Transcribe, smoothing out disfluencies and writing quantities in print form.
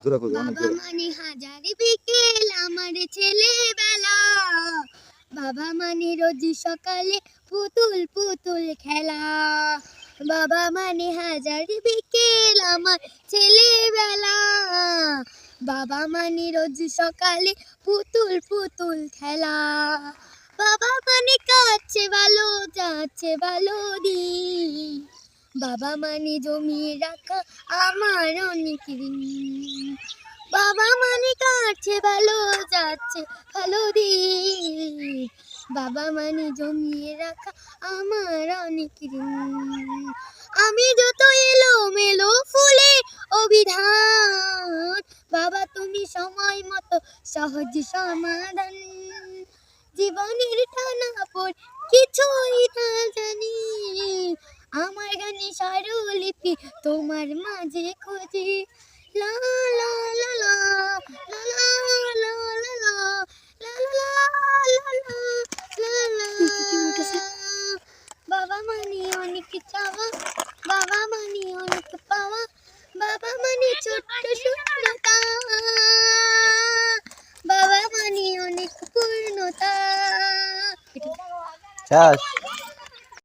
বাবা মানে হাজার বিকেল আমার ছেলেবেলা, বাবা মানে রোজ সকালে পুতুল পুতুল খেলা, বাবা মানে হাজার বিকেল আমার ছেলেবেলা, বাবা মানে রোজ সকালে পুতুল পুতুল খেলা, বাবা মানে কাছে ভালো যাচ্ছে ভালো দিন, বাবা মানে জমিয়ে রাখা আমার অনেক ঋণ, বাবা মানে কাছে ভালো যাচ্ছে ভালো দিন, বাবা মানে জমিয়ে রাখা আমার অনেক ঋণ, আমি যত এলো মেলো ফুলে অভিধান, বাবা তুমি সময় মতো সহজ সমাধান, জীবনের টানাপোড় কিছুই না জানি, আমার গানে স্বরলিপি তোমার মাঝে খুঁজি, লা লা লা লা লা লা লা লা লা লা লা লা লা। বাবা মানে অনেক চাওয়া, বাবা মানে অনেক পাওয়া, বাবা মানে ছোট্ট শূন্যতা, বাবা মানে অনেক পূর্ণতা।